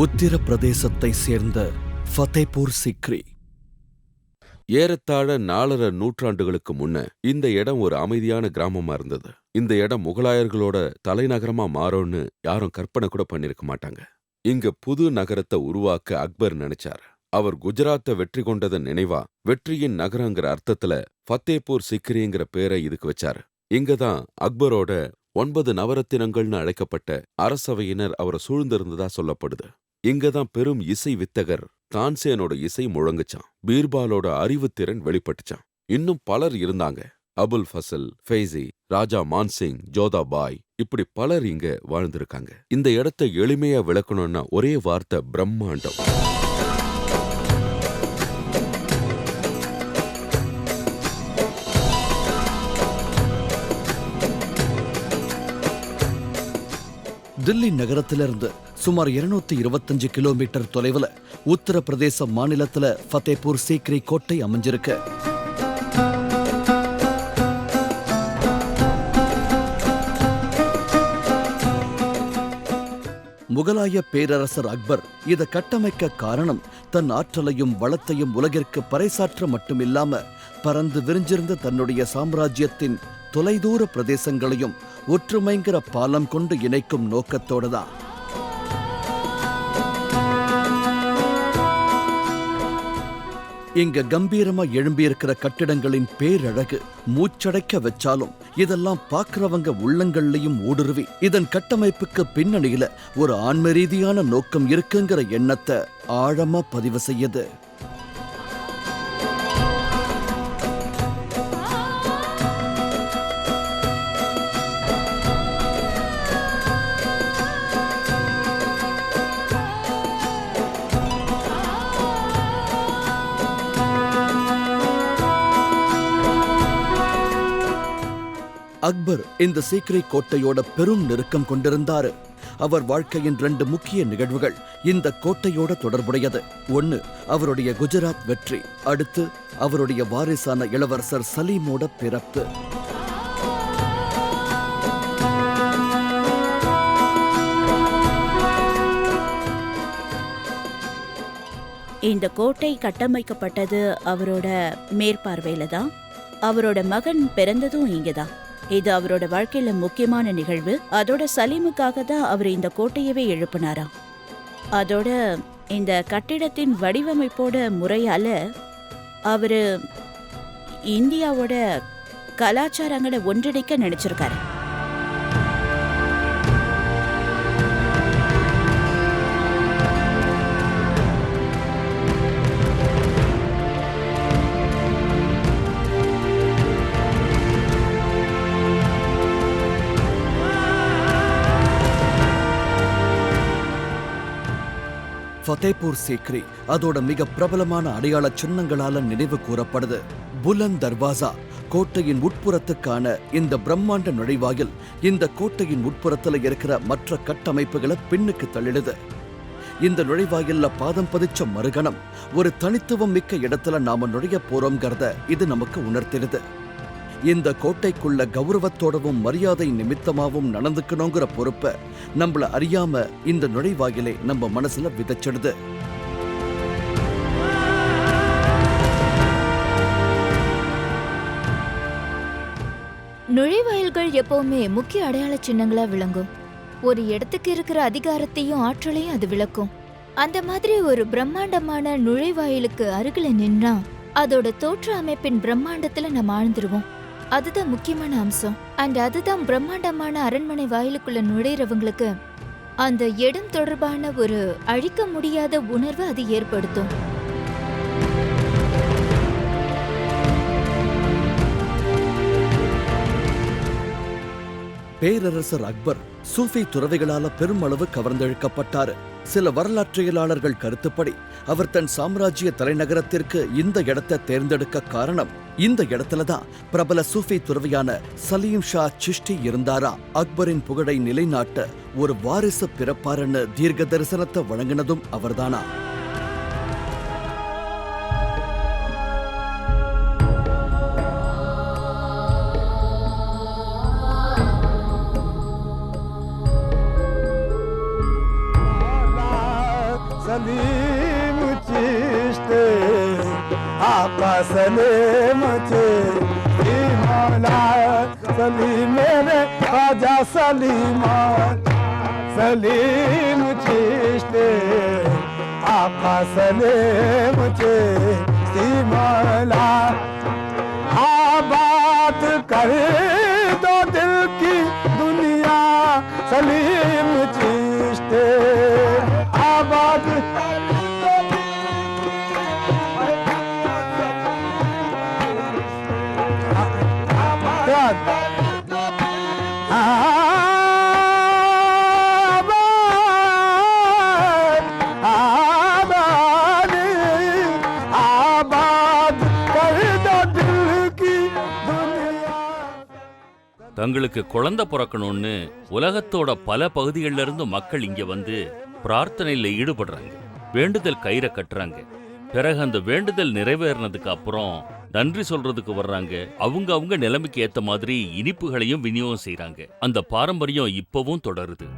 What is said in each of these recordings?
உத்தரப்பிரதேசத்தை சேர்ந்த ஃபதேபூர் சிக்ரி. ஏறத்தாழ 4½ நூற்றாண்டுகளுக்கு முன்ன இந்த இடம் ஒரு அமைதியான கிராமமா இருந்தது. இந்த இடம் முகலாயர்களோட தலைநகரமா மாறும்னு யாரும் கற்பனை கூட பண்ணிருக்க மாட்டாங்க. இங்க புது நகரத்தை உருவாக்க அக்பர் நினைச்சார். அவர் குஜராத்தை வெற்றி கொண்டதன் நினைவா வெற்றியின் நகரங்கிற அர்த்தத்துல ஃபதேபூர் சிக்ரிங்கிற பேரை இதுக்கு வச்சாரு. இங்கதான் அக்பரோட 9 நவரத்தினங்கள்னு அழைக்கப்பட்ட அரசவையினர் அவரை சூழ்ந்திருந்ததா சொல்லப்படுது. இங்கதான் பெரும் இசை வித்தகர் தான்சேனோட இசை முழங்குச்சான். பீர்பாலோட அறிவுத்திறன் வெளிப்பட்டுச்சான். இன்னும் பலர் இருந்தாங்க. அபுல் ஃபசல், ஃபெய்சி, ராஜா மான்சிங், ஜோதாபாய், இப்படி பலர் இங்க வாழ்ந்திருக்காங்க. இந்த இடத்தை எளிமையா விளக்கணும்னா ஒரே வார்த்தை பிரம்மாண்டம். தில்லி நகரத்திலிருந்து சுமார் 225 கிலோமீட்டர் தொலைவில் உத்தரப்பிரதேச மாநிலத்தில் ஃபதேபூர் சிக்ரி கோட்டை அமைஞ்சிருக்கு. முகலாய பேரரசர் அக்பர் இதை கட்டமைக்க காரணம் தன் ஆற்றலையும் வளத்தையும் உலகிற்கு பறைசாற்ற மட்டுமில்லாம பறந்து விரிஞ்சிருந்த தன்னுடைய சாம்ராஜ்யத்தின் தொலைதூர பிரதேசங்களையும் ஒற்றுமைங்கிற பாலம் கொண்டு இணைக்கும் நோக்கத்தோடுதான். இங்க கம்பீரமா எழும்பியிருக்கிற கட்டிடங்களின் பேரழகு மூச்சடைக்க வச்சாலும் இதெல்லாம் பார்க்கிறவங்க உள்ளங்கள்லையும் ஊடுருவி இதன் கட்டமைப்புக்கு பின்னணியில ஒரு ஆன்ம ரீதியான நோக்கம் இருக்குங்கிற எண்ணத்தை ஆழமா பதிவு செய்யுது. அக்பர் இந்த சிக்ரி கோட்டையோட பெரும் நெருக்கம் கொண்டிருந்தாரு. அவர் வாழ்க்கையின் 2 முக்கிய நிகழ்வுகள் இந்த கோட்டையோட தொடர்புடையது. ஒன்னு அவருடைய குஜராத் வெற்றி, அடுத்து அவருடைய வாரிசான இளவரசர் சலீமோட பிறப்பு. இந்த கோட்டை கட்டமைக்கப்பட்டது அவரோட மேற்பார்வையில தான். அவரோட மகன் பிறந்ததும் இங்கதான். இது அவரோட வாழ்க்கையில முக்கியமான நிகழ்வு. அதோட சலீமுக்காக தான் அவர் இந்த கோட்டையவே எழுப்பினாராம். அதோட இந்த கட்டிடத்தின் வடிவமைப்போட முறையால அவரு இந்தியாவோட கலாச்சாரங்களை ஒன்றிணைக்க நினைச்சிருக்காரு. ஃபதேபூர் சிக்ரி அதோட மிக பிரபலமான அடையாள சின்னங்களால நினைவு கூறப்படுது. புலந்த் தர்வாசா, கோட்டையின் உட்புறத்துக்கான இந்த பிரம்மாண்ட நுழைவாயில் இந்த கோட்டையின் உட்புறத்துல இருக்கிற மற்ற கட்டமைப்புகளை பின்னுக்கு தள்ளிடுது. இந்த நுழைவாயில்ல பாதம் பதிச்ச மறுகணம் ஒரு தனித்துவம் மிக்க இடத்துல நாம நுழைய போறோம்ங்கிறத இது நமக்கு உணர்த்திடுது. இந்த கோட்டைக்குள்ள கௌரவத்தோடவும் மரியாதை நிமித்தமாவும் நடந்துக்கணுங்கிற பொறுப்பை நம்மள அறியாம இந்த நுழைவாயிலே நம்ம மனசுல விதைச்சிடுது. நுழைவாயில்கள் எப்பவுமே முக்கிய அடையாள சின்னங்களா விளங்கும். ஒரு இடத்துக்கு இருக்கிற அதிகாரத்தையும் ஆற்றலையும் அது விளக்கும். அந்த மாதிரி ஒரு பிரம்மாண்டமான நுழைவாயிலுக்கு அருகில நின்னா அதோட தோற்ற அமைப்பின் பிரம்மாண்டத்துல நம்ம ஆழ்ந்துருவோம். அதுதான் முக்கியமான அம்சம். அண்ட் அதுதான் பிரம்மாண்டமான அரண்மனை வாயிலுக்குள்ள நுழைறவங்களுக்கு அந்த இடம் தொடர்பான ஒரு அழிக்க முடியாத உணர்வு அது ஏற்படுத்தும். பேரரசர் அக்பர் சூஃபி துறவிகளால பெருமளவு கவர்ந்தெழுக்கப்பட்டாரு. சில வரலாற்றியலாளர்கள் கருத்துப்படி அவர் தன் சாம்ராஜ்ய தலைநகரத்திற்கு இந்த இடத்தை தேர்ந்தெடுக்க காரணம் இந்த இடத்துலதான் பிரபல சூஃபி துறவியான சலீம் ஷா சிஷ்டி இருந்தாரா. அக்பரின் புகழை நிலைநாட்ட ஒரு வாரிசு பிறப்பாருன்னு தீர்க்க தரிசனத்தை வழங்கினதும் அவர்தானா. आका सलीम चे मौला सलीम मेरे ख्वाजा सलीमा सलीम चिश्ती आका सलीम चे मौला आबाद कर दो दिल की दुनिया सलीम चिश्ती आबाद தங்களுக்கு குழந்தை பிறக்கணும்னு உலகத்தோட பல பகுதிகளில இருந்து மக்கள் இங்க வந்து பிரார்த்தனையில ஈடுபடுறாங்க, வேண்டுதல் கயிறை கட்டுறாங்க. பிறகு அந்த வேண்டுதல் நிறைவேறினதுக்கு அப்புறம் நன்றி சொல்றதுக்கு வர்றாங்க. அவங்க நிலைமைக்கு ஏத்த மாதிரி இனிப்புகளையும் விநியோகம் செய்யறாங்க. அந்த பாரம்பரியம் இப்பவும் தொடருது.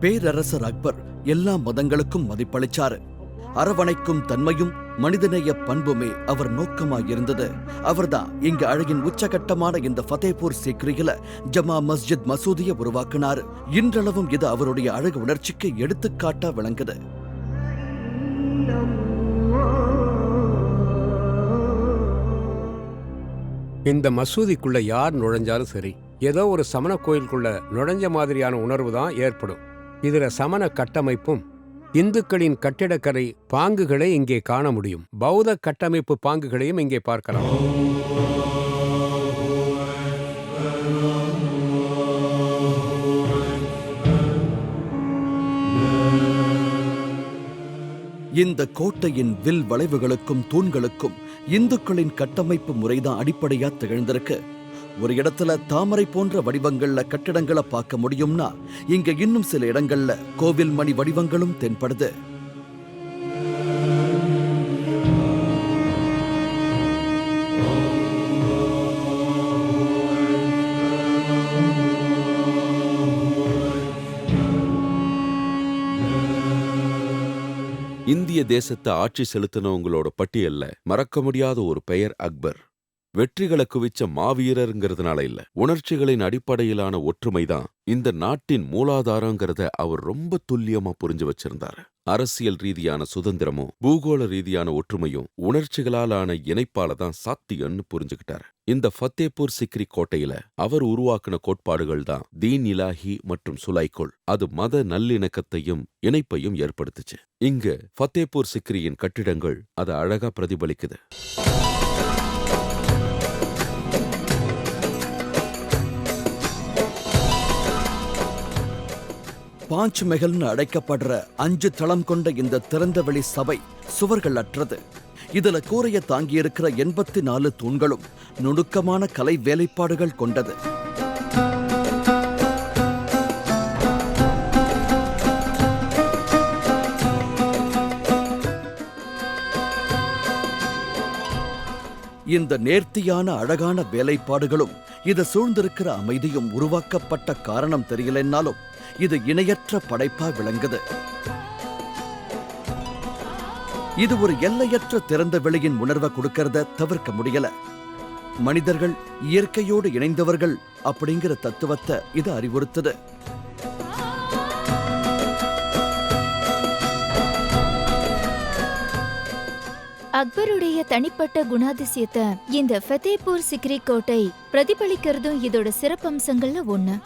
பேரரசர் அக்பர் எல்லா மதங்களுக்கும் மதிப்பளிச்சாரு. அரவணைக்கும் தன்மையும் மனிதநேய பண்புமே அவர் நோக்கமாயிருந்தது. அவர்தான் இங்கு அழகின் உச்சகட்டமான இந்த ஃபதேபூர் சிக்ரியில ஜமா மஸ்ஜித் மசூதியை உருவாக்கினாரு. இன்றளவும் இது அவருடைய அழகு உணர்ச்சிக்கு எடுத்துக்காட்டா விளங்குது. இந்த மசூதிக்குள்ள யார் நுழைஞ்சாலும் சரி, ஏதோ ஒரு சமண கோயிலுக்குள்ள நுழைஞ்ச மாதிரியான உணர்வு தான் ஏற்படும். இதுல சமண கட்டமைப்பும் இந்துக்களின் கட்டிடக்கலை பாங்குகளை இங்கே காண முடியும். பௌத்த கட்டமைப்பு பாங்குகளையும் இங்கே பார்க்கலாம். இந்த கோட்டையின் வில் வளைவுகளுக்கும் தூண்களுக்கும் இந்துக்களின் கட்டமைப்பு முறைதான் அடிப்படையா திகழ்ந்திருக்கு. ஒரு இடத்துல தாமரை போன்ற வடிவங்கள்ல கட்டிடங்களை பார்க்க முடியும்னா இங்க இன்னும் சில இடங்கள்ல கோவில் மணி வடிவங்களும் தென்படுது. இந்திய தேசத்தை ஆட்சி செலுத்தினவங்களோட பட்டியல்ல மறக்க முடியாத ஒரு பெயர் அக்பர். வெற்றிகளை குவிச்ச மாவீரருங்கிறதுனால இல்ல, உணர்ச்சிகளின் அடிப்படையிலான ஒற்றுமைதான் இந்த நாட்டின் மூலாதாரங்கிறத அவர் ரொம்ப துல்லியமா புரிஞ்சு வச்சிருந்தாரு. அரசியல் ரீதியான சுதந்திரமும் பூகோள ரீதியான ஒற்றுமையும் உணர்ச்சிகளாலான இணைப்பால தான் சாத்தியம்னு புரிஞ்சுக்கிட்டாரு. இந்த ஃபத்தேபூர் சிக்ரி கோட்டையில அவர் உருவாக்கின கோட்பாடுகள் தான் தீன் இலாஹி மற்றும் சுலைக்குள். அது மத நல்லிணக்கத்தையும் இணைப்பையும் ஏற்படுத்துச்சு. இங்க ஃபத்தேபூர் சிக்ரியின் கட்டிடங்கள் அதை அழகா பிரதிபலிக்குது. பாஞ்ச் மெஹல்னு அழைக்கப்படுற 5 தளம் கொண்ட இந்த திறந்தவெளி சபை சுவர்கள் அற்றது. இதுல கூரைய தாங்கியிருக்கிற 84 தூண்களும் நுணுக்கமான கலை வேலைப்பாடுகள் கொண்டது. இந்த நேர்த்தியான அழகான வேலைப்பாடுகளும் இது சூழ்ந்திருக்கிற அமைதியும் உருவாக்கப்பட்ட காரணம் தெரியலன்னாலும் இது இணையற்ற படைப்பா விளங்குது. இது ஒரு எல்லையற்ற திறந்த வெளியின் உணர்வை கொடுக்கறத தவிர்க்க முடியல. மனிதர்கள் இயற்கையோடு இணைந்தவர்கள் அப்படிங்கிற தத்துவத்தை இது அறிவுறுத்துது. அக்பருடைய தனிப்பட்ட குணாதிசயத்தை இந்த ஃபதேபூர் சிக்ரி கோட்டை பிரதிபலிக்கிறதும் இதோட சிறப்பம்சங்கள்ல ஒண்ணு.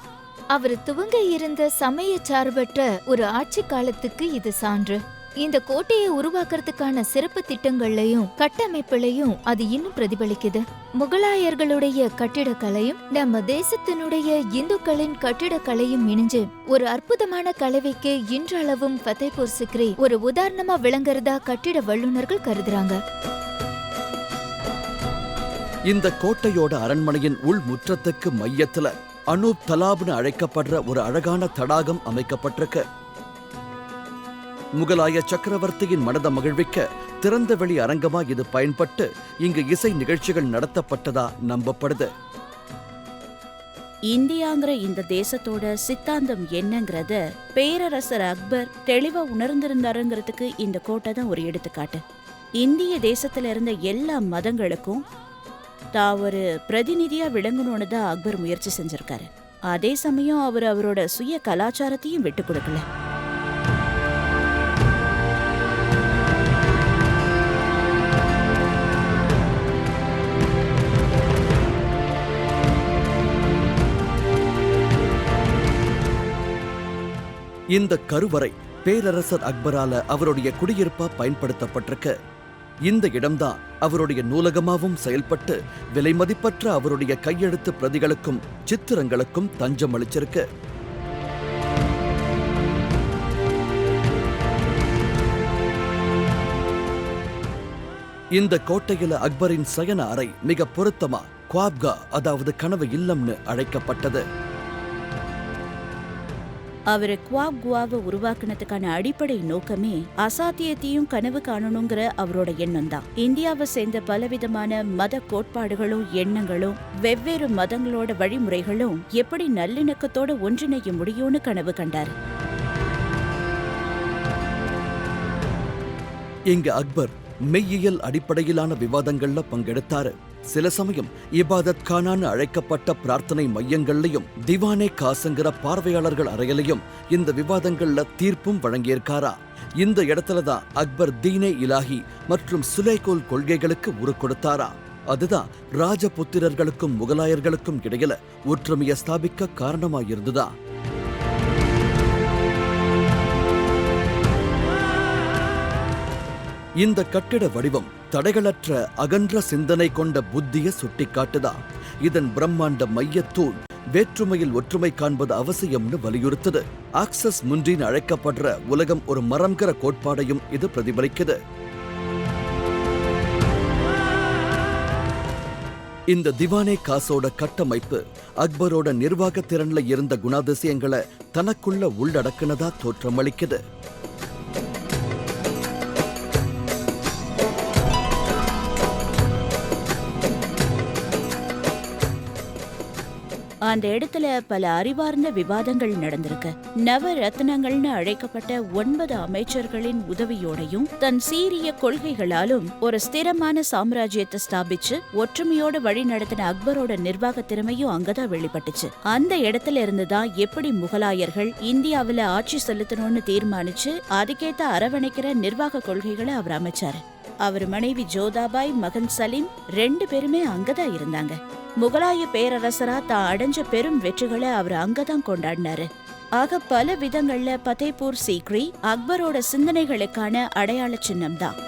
அவர் துவங்க இருந்த சமய சார்பற்ற ஒரு ஆட்சி காலத்துக்கு இது சான்று. இந்த கோட்டையை உருவாக்குறதுக்கான சிறப்பு திட்டங்கள்லயும் கட்டமைப்புலையும் அது இன்னும் பிரதிபலிக்குது. முகலாயர்களுடைய கட்டிடக்கலையும் நம்ம தேசத்தினுடைய இந்துக்களின் கட்டிடக்கலையும் இணைஞ்சு ஒரு அற்புதமான கலவைக்கு இன்றளவும் ஃபதேபூர் சிக்ரி ஒரு உதாரணமா விளங்குறதா கட்டிட வல்லுநர்கள் கருதுறாங்க. இந்த கோட்டையோட அரண்மனையின் உள் முற்றத்துக்கு மையத்துல அனூப் தலாப்னு அழைக்கப்படுற ஒரு அழகான தடாகம் அமைக்கப்பட்டிருக்கு. முகலாய சக்கரவர்த்தியின் மனத மகிழ்விக்க திறந்தவெளி அரங்கமா இது பயன்பட்டு இங்கு இசை நிகழ்ச்சிகள் நடத்தப்பட்டதா நம்பப்படுது. இந்தியாங்கிற இந்த தேசத்தோட சித்தாந்தம் என்னங்கிறத பேரரசர் அக்பர் தெளிவா உணர்ந்திருந்தாருங்கிறதுக்கு இந்த கோட்டை தான் ஒரு எடுத்துக்காட்டு. இந்திய தேசத்துல இருந்த எல்லா மதங்களுக்கும் தான் ஒரு பிரதிநிதியா விளங்கணும்னு தான் அக்பர் முயற்சி செஞ்சிருக்காரு. அதே சமயம் அவர் அவரோட சுய கலாச்சாரத்தையும் விட்டு கொடுக்கல. இந்த கருவறை பேரரசர் அக்பரால அவருடைய குடியிருப்பா பயன்படுத்தப்பட்டிருக்கு. இந்த இடம்தான் அவருடைய நூலகமாவும் செயல்பட்டு விலைமதிப்பற்ற அவருடைய கையெழுத்து பிரதிகளுக்கும் சித்திரங்களுக்கும் தஞ்சம் அளிச்சிருக்கு. இந்த கோட்டையில அக்பரின் சயன அறை மிக பொருத்தமா குவாப்கா, அதாவது கனவு இல்லம்னு அழைக்கப்பட்டது. அவரு குவாப் குவாவை உருவாக்குனதுக்கான அடிப்படை நோக்கமே அசாத்தியத்தையும் கனவு காணணுங்கிற அவரோட எண்ணம் தான். இந்தியாவை சேர்ந்த பலவிதமான மத கோட்பாடுகளும் எண்ணங்களும் வெவ்வேறு மதங்களோட வழிமுறைகளும் எப்படி நல்லிணக்கத்தோட ஒன்றிணைய முடியும்னு கனவு கண்டார். இங்க அக்பர் மெய்யியல் அடிப்படையிலான விவாதங்கள்ல பங்கெடுத்தாரு. சில சமயம் இபாதத் கானான்னு அழைக்கப்பட்ட பிரார்த்தனை மையங்கள்லயும் திவானே காசுங்கிற பார்வையாளர்கள் அறையிலையும் இந்த விவாதங்கள்ல தீர்ப்பும் வழங்கியிருக்காரா. இந்த இடத்துலதான் அக்பர் தீனே இலாஹி மற்றும் சுலேகோல் கொள்கைகளுக்கு உரு கொடுத்தாரா. அதுதான் ராஜபுத்திரர்களுக்கும் முகலாயர்களுக்கும் இடையில ஒற்றுமையை ஸ்தாபிக்க காரணமாயிருந்ததா. இந்த கட்டிட வடிவம் தடைகளற்ற அகன்ற சிந்தனை கொண்ட புத்திய சுட்டிக்காட்டுதா. இதன் பிரம்மாண்ட மையத்தூண் வேற்றுமையில் ஒற்றுமை காண்பது அவசியம்னு வலியுறுத்தது. ஆக்சஸ் முன்றின்னு அழைக்கப்படுற உலகம் ஒரு மரம்கிற கோட்பாடையும் இது பிரதிபலிக்குது. இந்த திவானே காசோட கட்டமைப்பு அக்பரோட நிர்வாக திறன்ல இருந்த குணாதிசயங்களை தனக்குள்ள உள்ளடக்குனதா தோற்றமளிக்குது. அந்த இடத்துல பல அறிவார்ந்த விவாதங்கள் நடந்திருக்கு. நவ ரத்னங்கள்னு அழைக்கப்பட்ட 9 அமைச்சர்களின் உதவியோடையும் தன் சீரிய கொள்கைகளாலும் ஒரு ஸ்திரமான சாம்ராஜ்யத்தை ஸ்தாபிச்சு ஒற்றுமையோட வழி நடத்தின அக்பரோட நிர்வாக திறமையும் அங்கதான் வெளிப்பட்டுச்சு. அந்த இடத்துல இருந்துதான் எப்படி முகலாயர்கள் இந்தியாவில ஆட்சி செலுத்தணும்னு தீர்மானிச்சு அதுக்கேத்த அரவணைக்கிற நிர்வாக கொள்கைகளை அவர் அமைச்சாரு. அவர் மனைவி ஜோதாபாய், மகன் சலீம் 2 பேருமே அங்கதான் இருந்தாங்க. முகலாய பேரரசரா தான் அடைஞ்ச பெரும் வெற்றிகளை அவர் அங்கதான் கொண்டாடினாரு. ஆக பல விதங்கள்ல பதேபூர் சீக்ரி அக்பரோட சிந்தனைகளுக்கான அடையாள சின்னம் தான்.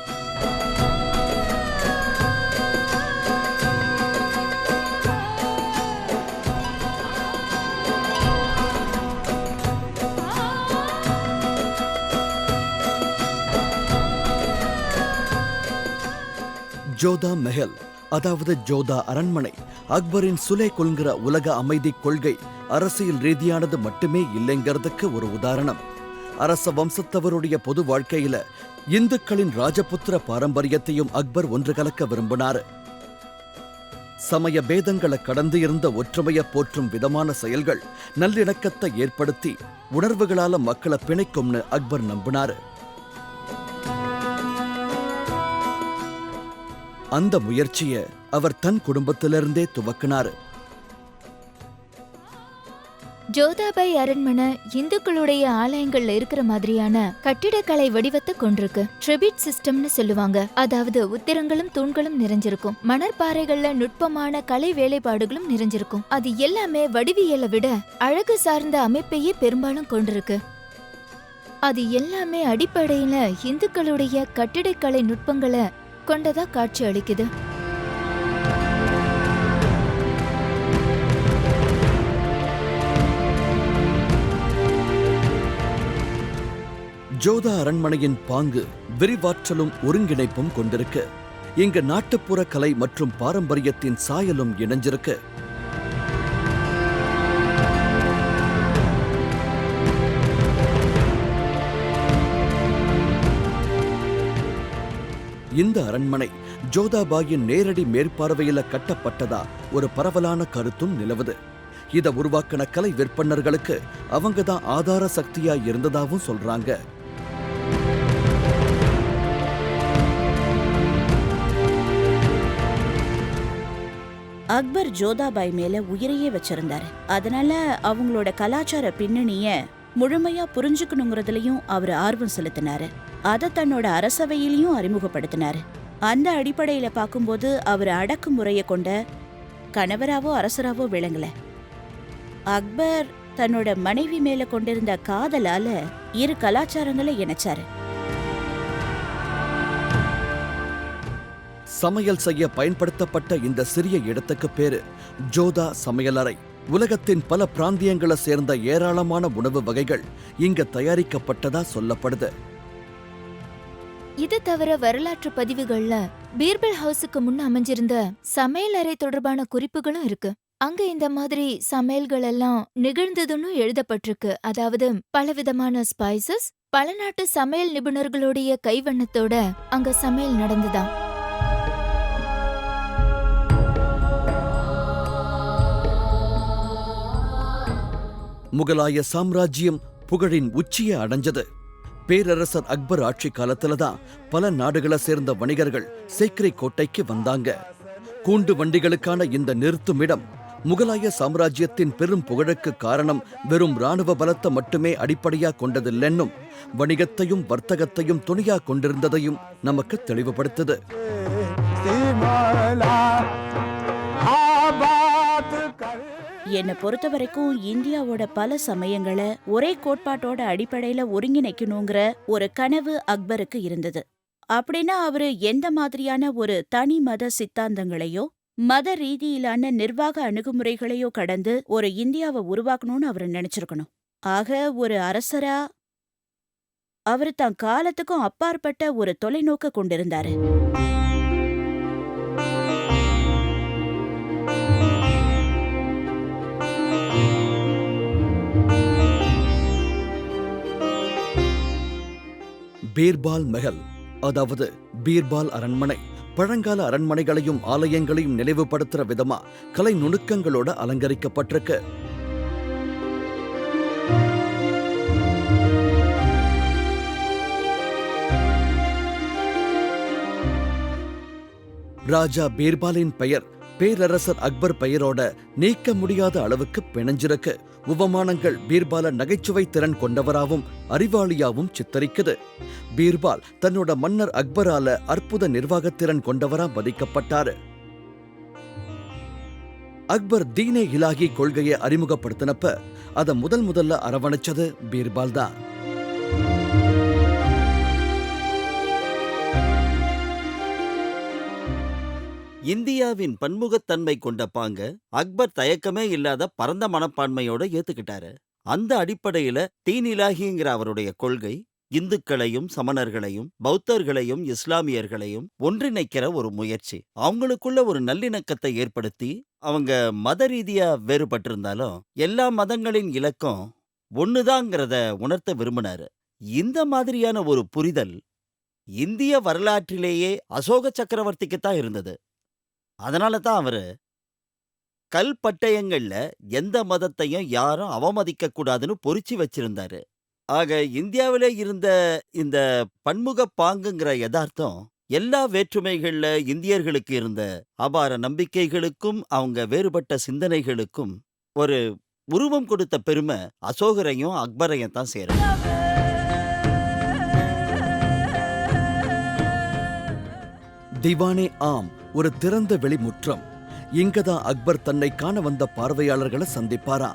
ஜோதா மெஹல், அதாவது ஜோதா அரண்மனை, அக்பரின் சுலேகோல்ங்கிற உலக அமைதி கொள்கை அரசியல் ரீதியானது மட்டுமே இல்லைங்கிறதுக்கு ஒரு உதாரணம். அரச வம்சத்தவருடைய பொது வாழ்க்கையில இந்துக்களின் ராஜபுத்திர பாரம்பரியத்தையும் அக்பர் ஒன்று கலக்க விரும்பினார். சமய பேதங்களை கடந்து இருந்த ஒற்றுமையை போற்றும் விதமான செயல்கள் நல்லிணக்கத்தை ஏற்படுத்தி உணர்வுகளால மக்களை பிணைக்கும்னு அக்பர் நம்பினாரு. அந்த முயற்சியை அவர் தன் குடும்பத்திலிருந்தே துவக்கினார். ஜோதாபாய் அரண்மனை இந்துக்களுடைய ஆலயங்கள்ல இருக்கிற மாதிரியான கட்டிடக்கலை வடிவத்தை கொண்டிருக்கு. ட்ரிபிட் சிஸ்டம்னு சொல்லுவாங்க. அதாவது உத்திரங்களும் தூண்களும் நிறைஞ்சிருக்கும். மணற்பாறைகள்ல நுட்பமான கலை வேலைப்பாடுகளும் நிறைஞ்சிருக்கும். அது எல்லாமே வடிவியலை விட அழகு சார்ந்த அமைப்பையே பெரும்பாலும் கொண்டிருக்கு. அது எல்லாமே அடிப்படையில இந்துக்களுடைய கட்டிடக்கலை நுட்பங்களை கொண்டதா காட்சி அளிக்குது. ஜோதா அரண்மனையின் பாங்கு விரிவாற்றலும் ஒருங்கிணைப்பும் கொண்டிருக்கு. இங்கு நாட்டுப்புற கலை மற்றும் பாரம்பரியத்தின் சாயலும் இணைஞ்சிருக்கு. இந்த அரண்மனை ஜோதாபாயின் நேரடி மேற்பார்வையில கட்டப்பட்டதா ஒரு பரவலான கருத்தும் நிலவுது. இத உருவாக்கின கலை விற்பனர்களுக்கு அவங்க தான் ஆதார சக்தியா இருந்ததாவும் சொல்றாங்க. அக்பர் ஜோதாபாய் மேல உயிரையே வச்சிருந்தாரு. அதனால அவங்களோட கலாச்சார பின்னணிய முழுமையா புரிஞ்சுக்கணுங்கிறதுலயும் அவர் ஆர்வம் செலுத்தினாரு. அத தன்னோட அரசவையிலையும் அறிமுகப்படுத்தினாரு. அந்த அடிப்படையில பார்க்கும்போது அவர் அடக்குமுறைய கொண்ட கணவராவோ அரசராவோ விளங்கல. அக்பர் தன்னோட மனைவி மேல கொண்டிருந்த காதலால இரு கலாச்சாரங்களை இணைச்சாரு. சமையல் செய்ய பயன்படுத்தப்பட்ட இந்த சிறிய இடத்துக்கு பேரு ஜோதா சமையலறை. உலகத்தின் பல பிராந்தியங்களை சேர்ந்த ஏராளமான உணவு வகைகள் இங்க தயாரிக்கப்பட்டதா சொல்லப்படுது. இது தவிர வரலாற்று பதிவுகள்ல பீர்பல் ஹவுஸுக்கு முன்ன அமைஞ்சிருந்த சமையலறை தொடர்பான குறிப்புகளும் இருக்கு. அங்க இந்த மாதிரி சமையல்கள் எல்லாம் நிகழ்ந்ததுன்னு எழுதப்பட்டிருக்கு. அதாவது பலவிதமான ஸ்பைசஸ், பல நாட்டு சமையல் நிபுணர்களுடைய கைவண்ணத்தோட அங்க சமையல் நடந்துதான். முகலாய சாம்ராஜ்யம் புகழின் உச்சியை அடைஞ்சது. பேரரசர் அக்பர் ஆட்சி காலத்துலதான் பல நாடுகளை சேர்ந்த வணிகர்கள் சேக்ரி கோட்டைக்கு வந்தாங்க. கூண்டு வண்டிகளுக்கான இந்த நிறுத்துமிடம் முகலாய சாம்ராஜ்யத்தின் பெரும் புகழுக்கு காரணம் வெறும் இராணுவ பலத்தை மட்டுமே அடிப்படையா கொண்டதில்லைன்னும் வணிகத்தையும் வர்த்தகத்தையும் துணையா கொண்டிருந்ததையும் நமக்கு தெளிவுபடுத்துது. என்னை பொறுத்த வரைக்கும் இந்தியாவோட பல சமயங்களை ஒரே கோட்பாட்டோட அடிப்படையில ஒருங்கிணைக்கணுங்கிற ஒரு கனவு அக்பருக்கு இருந்தது. அப்படின்னா அவரு எந்த மாதிரியான ஒரு தனி மத சித்தாந்தங்களையோ மத ரீதியிலான நிர்வாக அணுகுமுறைகளையோ கடந்து ஒரு இந்தியாவை உருவாக்கணும்னு அவரு நினைச்சிருக்கணும். ஆக ஒரு அரசரா அவரு தான் காலத்துக்கும் அப்பாற்பட்ட ஒரு தொலைநோக்க கொண்டிருந்தாரு. பீர்பால் மெஹல், அதாவது பீர்பால் அரண்மனை, பழங்கால அரண்மனைகளையும் ஆலயங்களையும் நினைவுபடுத்துற விதமா கலை நுணுக்கங்களோட அலங்கரிக்கப்பட்டிருக்கு. ராஜா பீர்பாலின் பெயர் பேரரசர் அக்பர் பெயரோட நீக்க முடியாத அளவுக்கு பிணைஞ்சிருக்கு. உபமானங்கள் பீர்பால நகைச்சுவை திறன் கொண்டவராகவும் அறிவாளியாவும் சித்தரிக்குது. பீர்பால் தன்னோட மன்னர் அக்பரால அற்புத நிர்வாகத்திறன் கொண்டவரா மதிக்கப்பட்டாரு. அக்பர் தீனே இலாகி கொள்கையை அறிமுகப்படுத்தினப்ப அத முதல்ல அரவணைச்சது பீர்பால் தான். இந்தியாவின் பன்முகத்தன்மை கொண்ட பாங்க அக்பர் தயக்கமே இல்லாத பரந்த மனப்பான்மையோட ஏத்துக்கிட்டாரு. அந்த அடிப்படையில தீன் இலாஹிங்கிற அவருடைய கொள்கை இந்துக்களையும் சமணர்களையும் பௌத்தர்களையும் இஸ்லாமியர்களையும் ஒன்றிணைக்கிற ஒரு முயற்சி. அவங்களுக்குள்ள ஒரு நல்லிணக்கத்தை ஏற்படுத்தி அவங்க மத ரீதியா வேறுபட்டிருந்தாலும் எல்லா மதங்களின் இலக்கம் ஒண்ணுதாங்கிறத உணர்த்த விரும்பினாரு. இந்த மாதிரியான ஒரு புரிதல் இந்திய வரலாற்றிலேயே அசோக சக்கரவர்த்திக்குத்தான் இருந்தது. அதனால தான் அவரு கல் பட்டயங்கள்ல எந்த மதத்தையும் யாரும் அவமதிக்க கூடாதுன்னு பொறிச்சு வச்சிருந்தாரு. ஆக இந்தியாவிலே இருந்த இந்த பன்முக பாங்குங்கிற யதார்த்தம் எல்லா வேற்றுமைகள்ல இந்தியர்களுக்கு இருந்த அபார நம்பிக்கைகளுக்கும் அவங்க வேறுபட்ட சிந்தனைகளுக்கும் ஒரு உருவம் கொடுத்த பெருமை அசோகரையும் அக்பரையும் தான் சேரும். திவானே ஆம் ஒரு திறந்த வெளி முற்றம். இங்கதான் அக்பர் தன்னை காண வந்த பார்வையாளர்களை சந்திப்பாரா.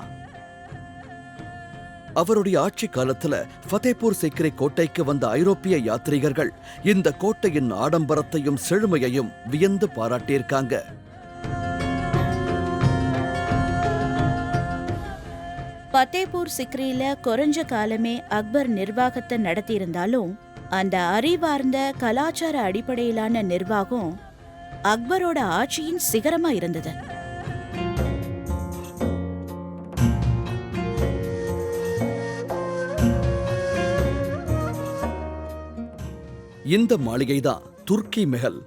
அவருடைய ஆட்சி காலத்துல ஃபதேபூர் சிக்ரி கோட்டைக்கு வந்த ஐரோப்பிய யாத்ரீகர்கள் இந்த கோட்டையின் ஆடம்பரத்தையும் செழுமையையும் வியந்து பாராட்டியிருக்காங்க. ஃபதேபூர் சிக்ரியில குறைஞ்ச காலமே அக்பர் நிர்வாகத்தை நடத்தியிருந்தாலும் அந்த அறிவார்ந்த கலாச்சார அடிப்படையிலான நிர்வாகம் அக்பரோட ஆட்சியின் சிகரமா இருந்தது. இந்த மாளிகைதான் துர்க்கி மெஹல்.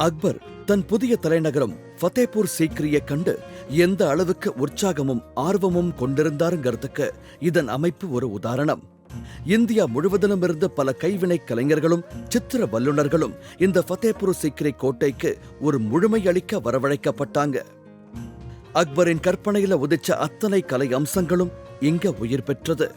அக்பர் தன் புதிய தலைநகரம் ஃபதேபூர் சீக்ரியை கண்டு எந்த அளவுக்கு உற்சாகமும் ஆர்வமும் கொண்டிருந்தாருங்கிறதுக்கு இதன் அமைப்பு ஒரு உதாரணம். இந்தியா முழுவதிலும் இருந்து பல கைவினை கலைஞர்களும் சித்திர வல்லுநர்களும் இந்த ஃபதேபூர் சீக்ரி கோட்டைக்கு ஒரு முழுமையளிக்க வரவழைக்கப்பட்டாங்க. அக்பரின் கற்பனையில உதிச்ச அத்தனை கலை அம்சங்களும் இங்க உயிர் பெற்றது.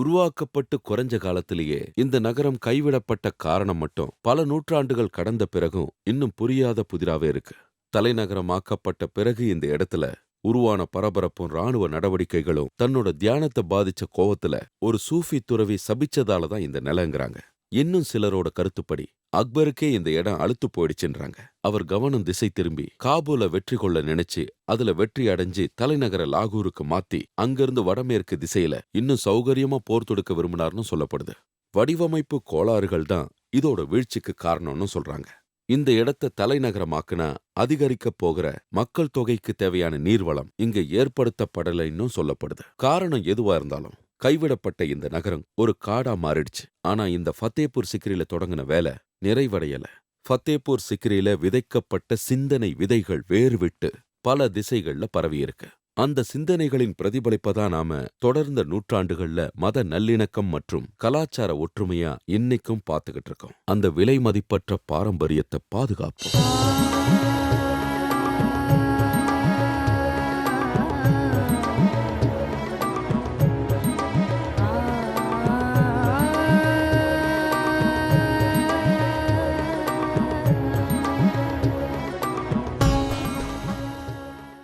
உருவாக்கப்பட்டு குறைஞ்ச காலத்திலேயே இந்த நகரம் கைவிடப்பட்ட காரணம் மட்டும் பல நூற்றாண்டுகள் கடந்த பிறகும் இன்னும் புரியாத புதிராவே இருக்கு. தலைநகரமாக்கப்பட்ட பிறகு இந்த இடத்துல உருவான பரபரப்பும் ராணுவ நடவடிக்கைகளும் தன்னோட தியானத்தை பாதிச்ச கோவத்துல ஒரு சூஃபி துறவி சபிச்சதால தான் இந்த நிலங்கிறாங்க. இன்னும் சிலரோட கருத்துப்படி அக்பருக்கே இந்த இடம் அழுத்து போயிடுச்சுன்றாங்க. அவர் கவனம் திசை திரும்பி காபூல வெற்றி கொள்ள நினைச்சு அதுல வெற்றி அடைஞ்சு தலைநகர லாகூருக்கு மாத்தி அங்கிருந்து வடமேற்கு திசையில இன்னும் சௌகரியமா போர் தொடுக்க விரும்பினார்னு சொல்லப்படுது. வடிவமைப்பு கோளாறுகள் தான் இதோட வீழ்ச்சிக்கு காரணம்னு சொல்றாங்க. இந்த இடத்தை தலைநகரமாக்குனா அதிகரிக்க போகிற மக்கள் தொகைக்கு தேவையான நீர்வளம் இங்க ஏற்படுத்தப்படலைன்னு சொல்லப்படுது. காரணம் எதுவா இருந்தாலும் கைவிடப்பட்ட இந்த நகரம் ஒரு காடா மாறிடுச்சு. ஆனா இந்த ஃபதேபூர் சிக்ரியில தொடங்கின வேலை நிறைவடையல. ஃபதேபூர் சிக்ரியில விதைக்கப்பட்ட சிந்தனை விதைகள் வேர்விட்டு பல திசைகள்ல பரவியிருக்கு. அந்த சிந்தனைகளின் பிரதிபலிப்பதான் நாம தொடர்ந்த நூற்றாண்டுகள்ல மத நல்லிணக்கம் மற்றும் கலாச்சார ஒற்றுமையா இன்னைக்கும் பார்த்துக்கிட்டு இருக்கோம். அந்த விலை மதிப்பற்ற பாரம்பரியத்தை பாதுகாப்போம்.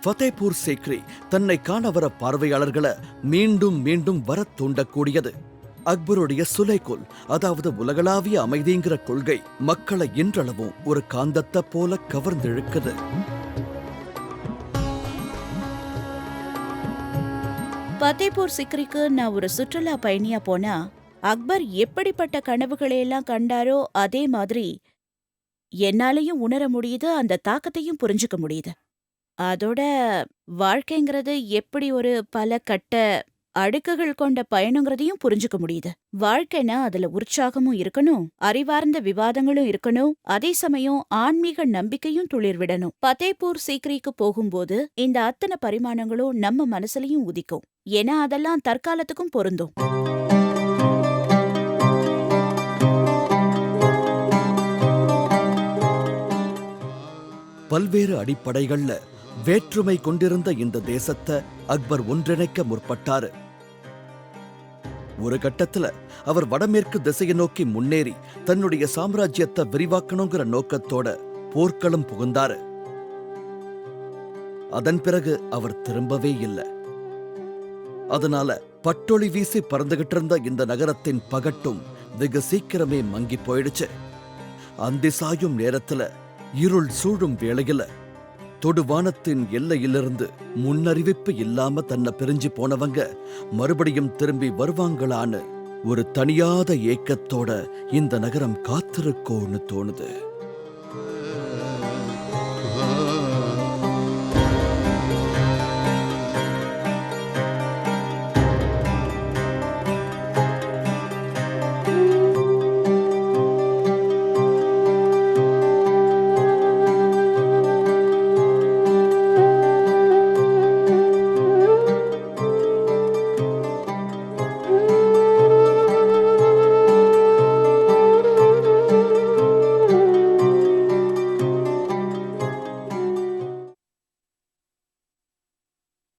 ஃபதேபூர் சீக்ரி தன்னை காண வர பார்வையாளர்களை மீண்டும் மீண்டும் வரத் தூண்டக்கூடியது. அக்பருடைய சுலைகோல், அதாவது உலகளாவிய அமைதிங்கிற கொள்கை மக்களை இன்றளவும் ஒரு காந்தத்தை போல கவர்ந்திழுக்குது. ஃபதேபூர் சிக்ரிக்கு நான் ஒரு சுற்றுலா பயணியா போனா அக்பர் எப்படிப்பட்ட கனவுகளையெல்லாம் கண்டாரோ அதே மாதிரி என்னாலையும் உணர முடியுது, அந்த தாக்கத்தையும் புரிஞ்சுக்க முடியுது. அதோட வாழ்க்கைங்கிறது எப்படி ஒரு பல கட்ட அடுக்குகள் கொண்ட பயணங்கிறதையும் புரிஞ்சுக்க முடியுது. வாழ்க்கைனா அதுல உற்சாகமும் இருக்கணும், அறிவார்ந்த விவாதங்களும் இருக்கணும், அதே சமயம் ஆன்மீக நம்பிக்கையும் துளிர்விடணும். ஃபதேபூர் சீக்ரிக்கு போகும்போது இந்த அத்தனை பரிமாணங்களும் நம்ம மனசுலயும் உதிக்கும். ஏன்னா அதெல்லாம் தற்காலத்துக்கும் பொருந்தும். பல்வேறு அடிப்படைகள்ல வேற்றுமை கொண்டிருந்த இந்த தேசத்தை அக்பர் ஒன்றிணைக்க முற்பட்டாரு. ஒரு கட்டத்துல அவர் வடமேற்கு திசையை நோக்கி முன்னேறி தன்னுடைய சாம்ராஜ்யத்தை விரிவாக்கணுங்கிற நோக்கத்தோட போர்க்களம் புகுந்தாரு. அதன் பிறகு அவர் திரும்பவே இல்லை. அதனால பட்டொளி வீசி பறந்துகிட்டு இருந்த இந்த நகரத்தின் பகட்டும் வெகு சீக்கிரமே மங்கி போயிடுச்சு. அந்தி சாயும் நேரத்துல இருள் சூழும் வேளையில தொடுவானத்தின் எல்லையிலிருந்து முன்னறிவிப்பு இல்லாம தன்னை பிரிஞ்சு போனவங்க மறுபடியும் திரும்பி வருவாங்களான்னு ஒரு தனியாத ஏக்கத்தோட இந்த நகரம் காத்திருக்கோன்னு தோணுது.